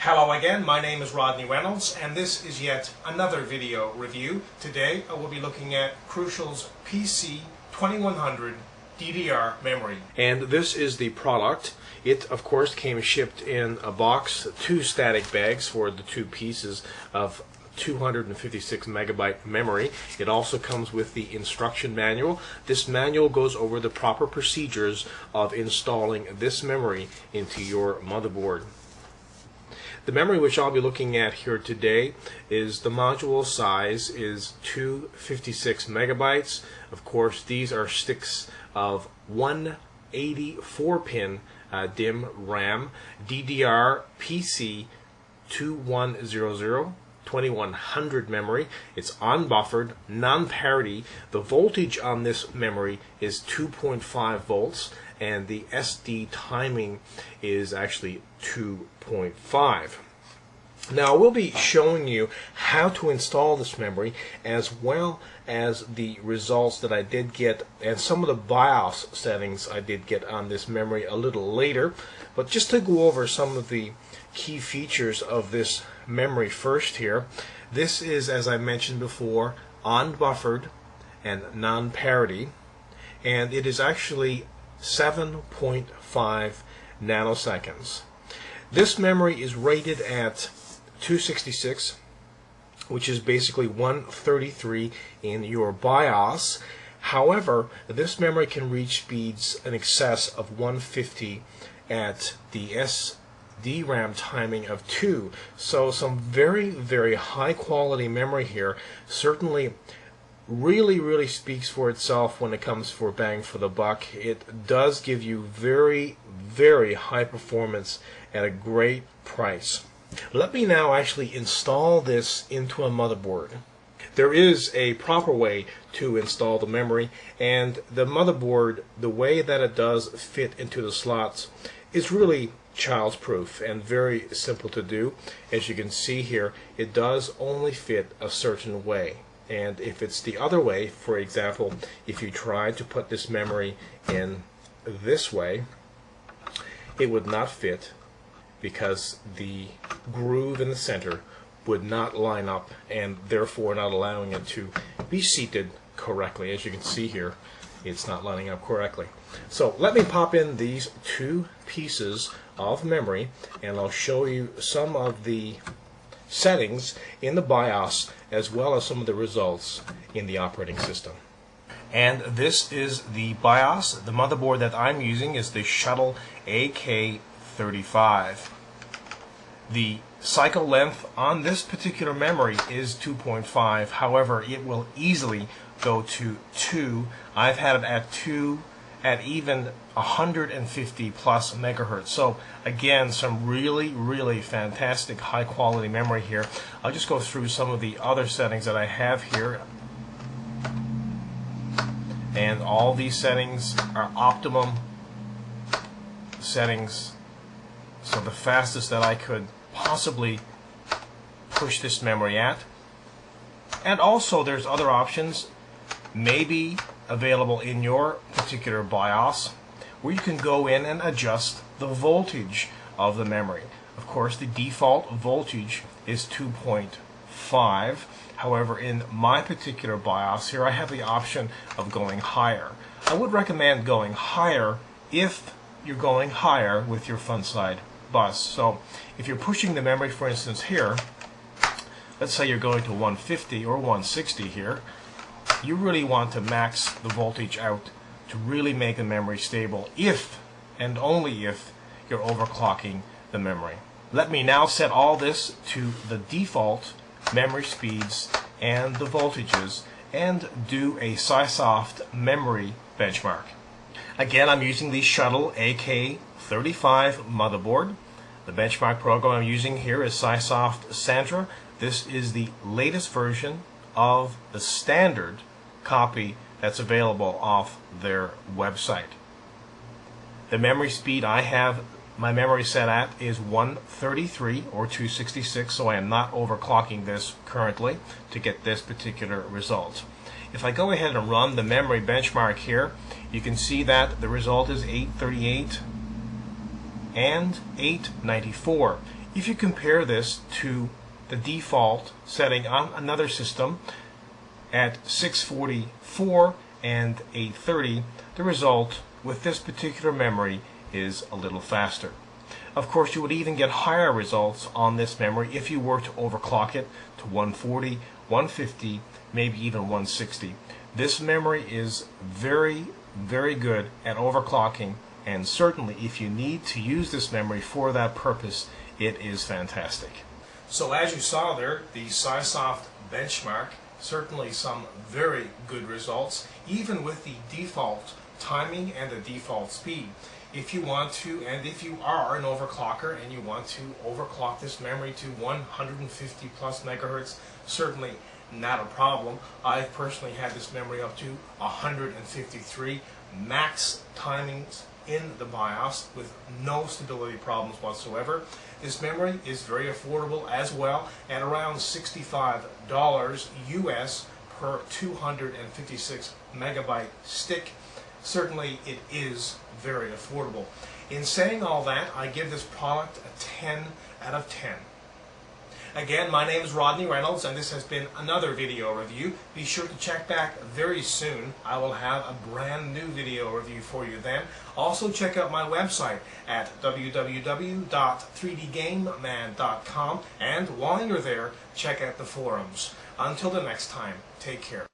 Hello again, my name is Rodney Reynolds and this is yet another video review. Today I will be looking at Crucial's PC2100 DDR memory. And this is the product. It of course came shipped in a box, 2 static bags for the 2 pieces of 256 megabyte memory. It also comes with the instruction manual. This manual goes over the proper procedures of installing this memory into your motherboard. The memory which I'll be looking at here today is the module size is 256 megabytes. Of course, these are sticks of 184 pin DIMM RAM DDR PC2100 2100 memory. It's unbuffered, non-parity. The voltage on this memory is 2.5 volts and the SD timing is actually 2.5. Now we'll be showing you how to install this memory as well as the results that I did get and some of the BIOS settings I did get on this memory a little later. But just to go over some of the key features of this memory first here. This is, as I mentioned before, unbuffered and non-parity, and it is actually 7.5 nanoseconds. This memory is rated at 266, which is basically 133 in your BIOS. However, this memory can reach speeds in excess of 150 at the SDRAM timing of 2. So some very high quality memory here. Certainly really speaks for itself when it comes for bang for the buck. It does give you very high performance at a great price. Let me now actually install this into a motherboard. There is a proper way to install the memory, and the motherboard, the way that it does fit into the slots, is really child's proof and very simple to do. As you can see here, it does only fit a certain way. And if it's the other way, for example, if you try to put this memory in this way, it would not fit because the groove in the center would not line up and therefore not allowing it to be seated correctly. As you can see here, it's not lining up correctly. So let me pop in these 2 pieces of memory and I'll show you some of the settings in the BIOS as well as some of the results in the operating system. And this is the BIOS. The motherboard that I'm using is the Shuttle AK35. The cycle length on this particular memory is 2.5. However, it will easily go to 2. I've had it at 2 at even 150 plus megahertz. So again, some really fantastic high quality memory here. I'll just go through some of the other settings that I have here. And all these settings are optimum settings. So the fastest that I could possibly push this memory at. And also there's other options maybe available in your particular BIOS where you can go in and adjust the voltage of the memory. Of course, the default voltage is 2.5. However, in my particular BIOS here, I have the option of going higher. I would recommend going higher if you're going higher with your front side bus. So if you're pushing the memory, for instance here, let's say you're going to 150 or 160 here, you really want to max the voltage out to really make the memory stable if and only if you're overclocking the memory. Let me now set all this to the default memory speeds and the voltages and do a SciSoft memory benchmark. Again, I'm using the Shuttle AK35 motherboard. The benchmark program I'm using here is SciSoft Sandra. This is the latest version of the standard copy that's available off their website. The memory speed I have my memory set at is 133 or 266, so I am not overclocking this currently to get this particular result. If I go ahead and run the memory benchmark here, you can see that the result is 838 and 894. If you compare this to the default setting on another system at 644 and 830, the result with this particular memory is a little faster. Of course, you would even get higher results on this memory if you were to overclock it to 140, 150, maybe even 160. This memory is very, very good at overclocking, and certainly if you need to use this memory for that purpose, it is fantastic. So as you saw there, the SciSoft benchmark, certainly some very good results, even with the default timing and the default speed. If you want to, and if you are an overclocker and you want to overclock this memory to 150 plus megahertz, certainly not a problem. I've personally had this memory up to 153 max timings in the BIOS with no stability problems whatsoever. This memory is very affordable as well, at around $65 US per 256 megabyte stick. Certainly it is very affordable. In saying all that, I give this product a 10 out of 10. Again, my name is Rodney Reynolds, and this has been another video review. Be sure to check back very soon. I will have a brand new video review for you then. Also, check out my website at www.3dgameman.com, and while you're there, check out the forums. Until the next time, take care.